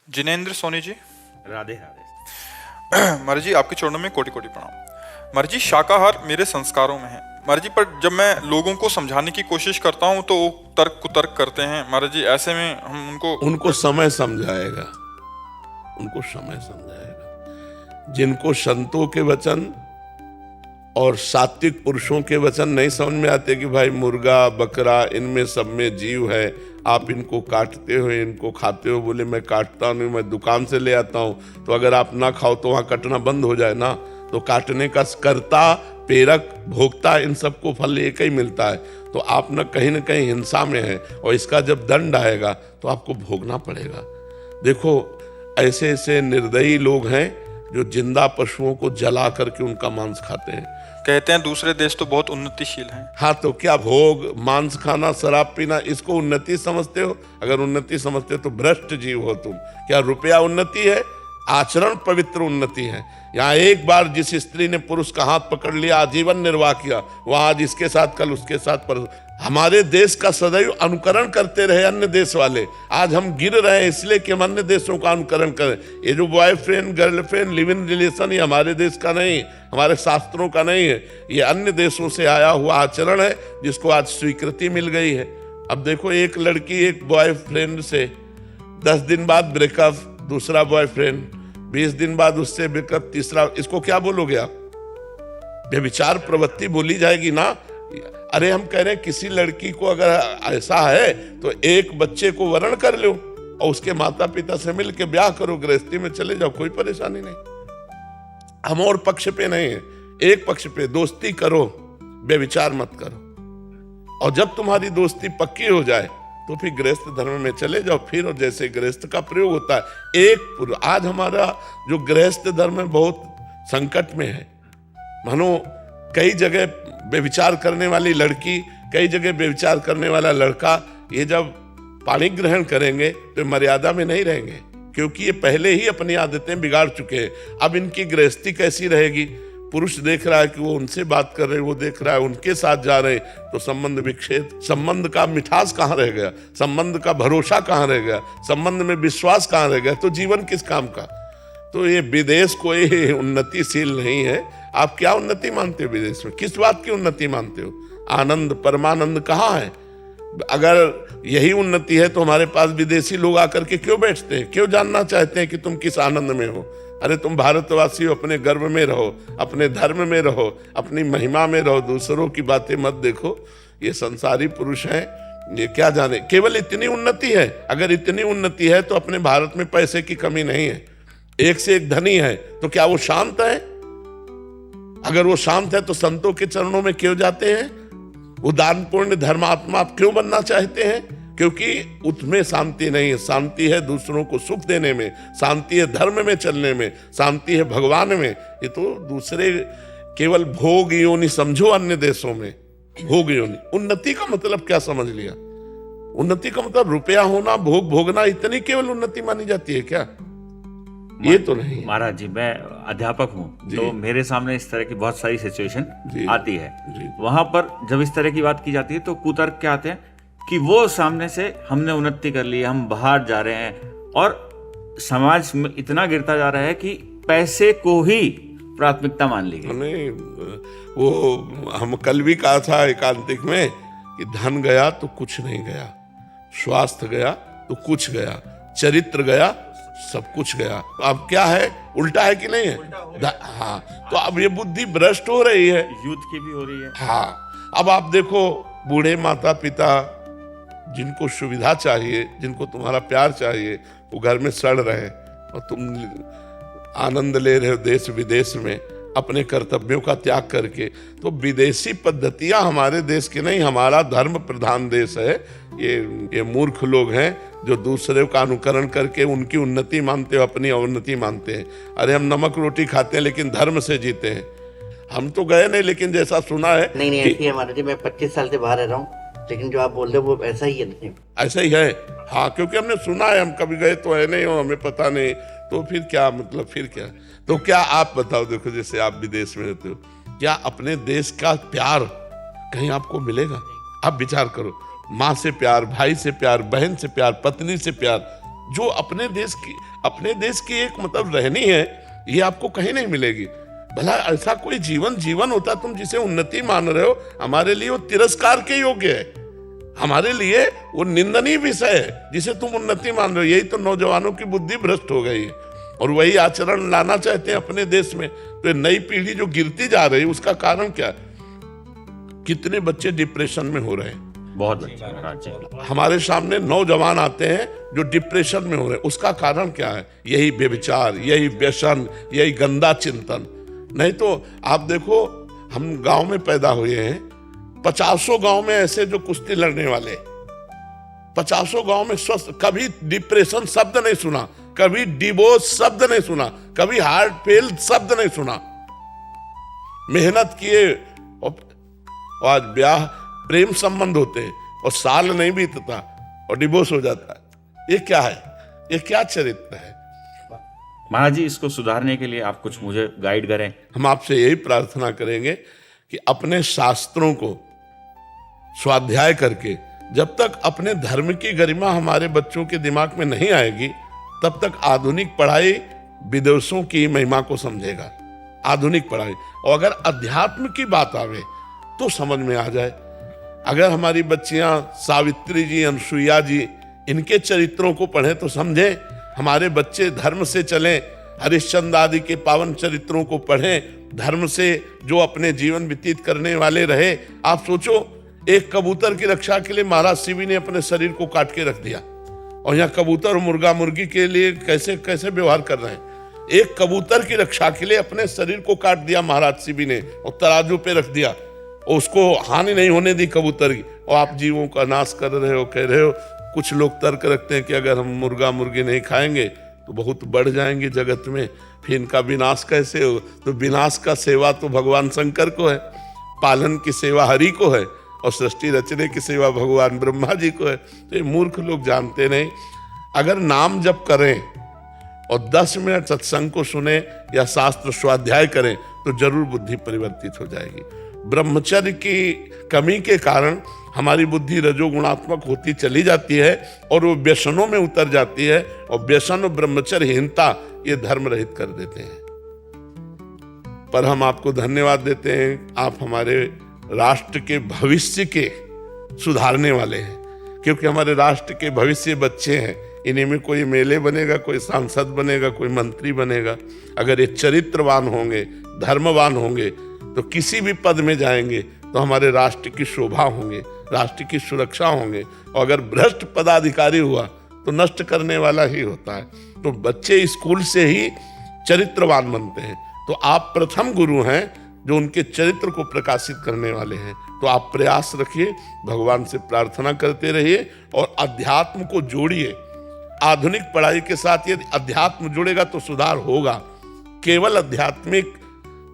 जिनेंद्र सोनी जी। राधे राधे। मर्जी जी, आपके चरणों में कोटि कोटि प्रणाम। मर्जी जी, शाकाहार मेरे संस्कारों में है। मर्जी जी, पर जब मैं लोगों को समझाने की कोशिश करता हूँ तो वो तर्क कुतर्क करते हैं। मर्जी जी, ऐसे में हम उनको समय समझाएगा, उनको समय समझाएगा। जिनको संतों के वचन और सात्विक पुरुषों के वचन नहीं समझ में आते कि भाई मुर्गा बकरा इनमें सब में जीव है, आप इनको काटते हो, इनको खाते हो। बोले मैं काटता नहीं, मैं दुकान से ले आता हूँ। तो अगर आप ना खाओ तो वहाँ कटना बंद हो जाए ना। तो काटने का कर्ता प्रेरक भोक्ता इन सबको फल एक ही मिलता है। तो आप न कहीं हिंसा में है और इसका जब दंड आएगा तो आपको भोगना पड़ेगा। देखो ऐसे ऐसे निर्दयी लोग हैं जो जिंदा पशुओं को जला करके उनका मांस खाते हैं। कहते हैं दूसरे देश तो बहुत उन्नतिशील हैं। हाँ, तो क्या भोग मांस खाना शराब पीना इसको उन्नति समझते हो? अगर उन्नति समझते हो तो भ्रष्ट जीव हो तुम। क्या रुपया उन्नति है? आचरण पवित्र उन्नति है। यहाँ एक बार जिस स्त्री ने पुरुष का हाथ पकड़ लिया, आजीवन निर्वाह किया, वह आज इसके साथ कल उसके साथ। पर हमारे देश का सदैव अनुकरण करते रहे अन्य देश वाले। आज हम गिर रहे हैं इसलिए कि हम अन्य देशों का अनुकरण करें। ये जो boyfriend girlfriend live in relation, ये हमारे देश का नहीं, हमारे शास्त्रों का नहीं है। ये अन्य देशों से आया हुआ आचरण है जिसको आज स्वीकृति मिल गई है। अब देखो, एक लड़की एक बॉयफ्रेंड से 10 दिन बाद ब्रेकअप, दूसरा बॉयफ्रेंड 20 दिन बाद उससे ब्रेकअप, तीसरा। इसको क्या बोलोगे आप? व्यभिचार प्रवृत्ति बोली जाएगी ना। अरे हम कह रहे हैं किसी लड़की को अगर ऐसा है तो एक बच्चे को वरण कर लो और उसके माता पिता से मिल के ब्याह करो, गृहस्थी में चले जाओ, कोई परेशानी नहीं। हम और पक्ष पे नहीं है, एक पक्ष पे। दोस्ती करो, व्यभिचार मत करो। और जब तुम्हारी दोस्ती पक्की हो जाए तो फिर गृहस्थ धर्म में चले जाओ। फिर और जैसे गृहस्थ का प्रयोग होता है एक। आज हमारा जो गृहस्थ धर्म है बहुत संकट में है। मानो कई जगह व्यभिचार करने वाली लड़की, कई जगह व्यभिचार करने वाला लड़का, ये जब पाणी ग्रहण करेंगे तो मर्यादा में नहीं रहेंगे, क्योंकि ये पहले ही अपनी आदतें बिगाड़ चुके हैं। अब इनकी गृहस्थी कैसी रहेगी? पुरुष देख रहा है कि वो उनसे बात कर रहे हैं, वो देख रहा है उनके साथ जा रहे हैं, तो संबंध विच्छेद। संबंध का मिठास कहाँ रह गया? संबंध का भरोसा कहाँ रह गया? संबंध में विश्वास कहाँ रह गया? तो जीवन किस काम का? तो ये विदेश कोई उन्नतिशील नहीं है। आप क्या उन्नति मानते हो विदेश में? किस बात की उन्नति मानते हो? आनंद परमानंद कहाँ है? अगर यही उन्नति है तो हमारे पास विदेशी लोग आकर के क्यों बैठते हैं? क्यों जानना चाहते हैं कि तुम किस आनंद में हो? अरे तुम भारतवासी हो, अपने गर्व में रहो, अपने धर्म में रहो, अपनी महिमा में रहो, दूसरों की बातें मत देखो। ये संसारी पुरुष हैं, ये क्या जाने। केवल इतनी उन्नति है। अगर इतनी उन्नति है तो अपने भारत में पैसे की कमी नहीं है, एक से एक धनी है। तो क्या वो शांत है? अगर वो शांत है तो संतों के चरणों में क्यों जाते हैं? वो दान पुण्य धर्मात्मा आप क्यों बनना चाहते हैं? क्योंकि उसमें शांति नहीं है। शांति है दूसरों को सुख देने में, शांति है धर्म में चलने में, शांति है भगवान में। ये तो दूसरे केवल भोग योनि समझो। अन्य देशों में भोग योनि। उन्नति का मतलब क्या समझ लिया? उन्नति का मतलब रुपया होना, भोग भोगना, इतनी केवल उन्नति मानी जाती है क्या? ये तो नहीं। महाराज जी, मैं अध्यापक हूँ तो मेरे सामने इस तरह की बहुत सारी सिचुएशन आती है। वहां पर जब इस तरह की बात की जाती है तो कुतर्क क्या आते हैं कि वो सामने से हमने उन्नति कर ली, हम बाहर जा रहे हैं, और समाज में इतना गिरता जा रहा है कि पैसे को ही प्राथमिकता मान ली गई। वो हम कल भी कहा था एकांतिक में कि धन गया तो कुछ नहीं गया, स्वास्थ्य गया तो कुछ गया, चरित्र गया सब कुछ गया। तो अब क्या है? उल्टा है कि नहीं है? हाँ, तो अब ये बुद्धि भ्रष्ट हो रही है, यूथ की भी हो रही है। हाँ, अब आप देखो बूढ़े माता पिता जिनको सुविधा चाहिए, जिनको तुम्हारा प्यार चाहिए, वो घर में सड़ रहे हैं और तुम आनंद ले रहे हो देश विदेश में अपने कर्तव्यों का त्याग करके। तो विदेशी पद्धतियां हमारे देश की नहीं, हमारा धर्म प्रधान देश है। ये मूर्ख लोग हैं जो दूसरे का अनुकरण करके उनकी उन्नति मानते हो, अपनी अवनति मानते हैं। अरे हम नमक रोटी खाते हैं लेकिन धर्म से जीते हैं। हम तो गए नहीं, लेकिन जैसा सुना है नहीं ऐसी है महाराज जी। मैं 25 साल से बाहर रह रहा हूँ, लेकिन जो आप बोल रहे हो वो ऐसा ही है। नहीं ऐसा ही है। हाँ, क्योंकि हमने सुना है, हम कभी गए तो है नहीं हो, हमें पता नहीं। तो फिर क्या मतलब? फिर क्या? तो क्या आप बताओ, देखो जैसे आप विदेश में रहते हो, क्या अपने देश का प्यार कहीं आपको मिलेगा? आप विचार करो, माँ से प्यार, भाई से प्यार, बहन से प्यार, पत्नी से प्यार, जो अपने देश की एक मतलब रहनी है, ये आपको कहीं नहीं मिलेगी। भला ऐसा कोई जीवन होता तुम जिसे उन्नति मान रहे हो, हमारे लिए वो तिरस्कार के योग्य है, हमारे लिए वो निंदनीय विषय है जिसे तुम उन्नति मान रहे हो। यही तो नौजवानों की बुद्धि भ्रष्ट हो गई है और वही आचरण लाना चाहते हैं अपने देश में। तो नई पीढ़ी जो गिरती जा रही है, उसका कारण क्या? कितने बच्चे डिप्रेशन में हो रहे हैं, बहुत बच्चे हमारे सामने नौजवान आते हैं जो डिप्रेशन में हो रहे हैं। उसका कारण क्या है? यही व्यभिचार, यही व्यसन, यही गंदा चिंतन। नहीं तो आप देखो, हम गांव में पैदा हुए हैं, 50 गांव में ऐसे जो कुश्ती लड़ने वाले, 50 गांव में स्वस्थ, कभी डिप्रेशन शब्द नहीं सुना, कभी डिवोर्स शब्द नहीं सुना, कभी हार्ट फेल शब्द नहीं सुना। मेहनत किए और आज ब्याह प्रेम संबंध होते हैं और साल नहीं बीतता और डिवोर्स हो जाता है। ये क्या है? ये क्या चरित्र है? महाराज जी, इसको सुधारने के लिए आप कुछ मुझे गाइड करें। हम आपसे यही प्रार्थना करेंगे कि अपने शास्त्रों को स्वाध्याय करके, जब तक अपने धर्म की गरिमा हमारे बच्चों के दिमाग में नहीं आएगी, तब तक आधुनिक पढ़ाई विदेशों की महिमा को समझेगा। आधुनिक पढ़ाई, और अगर अध्यात्म की बात आवे तो समझ में आ जाए। अगर हमारी बच्चियां सावित्री जी, अनसुईया जी, इनके चरित्रों को पढ़ें तो समझें। हमारे बच्चे धर्म से चलें, हरिश्चंद्र आदि के पावन चरित्रों को पढ़ें, धर्म से जो अपने जीवन व्यतीत करने वाले रहे। आप सोचो, एक कबूतर की रक्षा के लिए महाराज शिवी ने अपने शरीर को काट के रख दिया, और यहाँ कबूतर और मुर्गा मुर्गी के लिए कैसे कैसे व्यवहार कर रहे हैं। एक कबूतर की रक्षा के लिए अपने शरीर को काट दिया महाराज शिवी ने और तराजू पे रख दिया, और उसको हानि नहीं होने दी कबूतर की। और आप जीवों का नाश कर रहे हो, कह रहे हो। कुछ लोग तर्क रखते हैं कि अगर हम मुर्गा मुर्गी नहीं खाएंगे तो बहुत बढ़ जाएंगे जगत में, फिर इनका विनाश कैसे हो? तो विनाश का सेवा तो भगवान शंकर को है, पालन की सेवा हरि को है, और सृष्टि रचने की सेवा भगवान ब्रह्मा जी को है। तो ये मूर्ख लोग जानते नहीं। अगर नाम जप करें और 10 मिनट सत्संग को सुने या शास्त्र स्वाध्याय करें तो जरूर बुद्धि परिवर्तित हो जाएगी। ब्रह्मचर्य की कमी के कारण हमारी बुद्धि रजोगुणात्मक होती चली जाती है और वो व्यसनों में उतर जाती है, और व्यसन और ब्रह्मचर्यहीनता ये धर्म रहित कर देते हैं। पर हम आपको धन्यवाद देते हैं, आप हमारे राष्ट्र के भविष्य के सुधारने वाले हैं, क्योंकि हमारे राष्ट्र के भविष्य बच्चे हैं। इन्हीं में कोई मेले बनेगा, कोई सांसद बनेगा, कोई मंत्री बनेगा। अगर ये चरित्रवान होंगे, धर्मवान होंगे, तो किसी भी पद में जाएंगे तो हमारे राष्ट्र की शोभा होंगे, राष्ट्र की सुरक्षा होंगे। और अगर भ्रष्ट पदाधिकारी हुआ तो नष्ट करने वाला ही होता है। तो बच्चे स्कूल से ही चरित्रवान बनते हैं। तो आप प्रथम गुरु हैं जो उनके चरित्र को प्रकाशित करने वाले हैं। तो आप प्रयास रखिए, भगवान से प्रार्थना करते रहिए और अध्यात्म को जोड़िए। आधुनिक पढ़ाई के साथ यदि अध्यात्म जुड़ेगा तो सुधार होगा। केवल आध्यात्मिक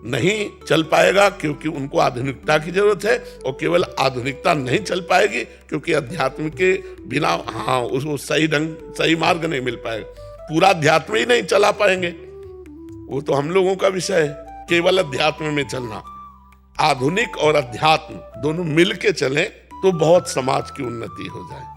नहीं चल पाएगा क्योंकि उनको आधुनिकता की जरूरत है, और केवल आधुनिकता नहीं चल पाएगी क्योंकि अध्यात्म के बिना उसको सही मार्ग नहीं मिल पाएगा। पूरा अध्यात्म ही नहीं चला पाएंगे, वो तो हम लोगों का विषय है। केवल अध्यात्म में चलना, आधुनिक और अध्यात्म दोनों मिल के चलें तो बहुत समाज की उन्नति हो जाए।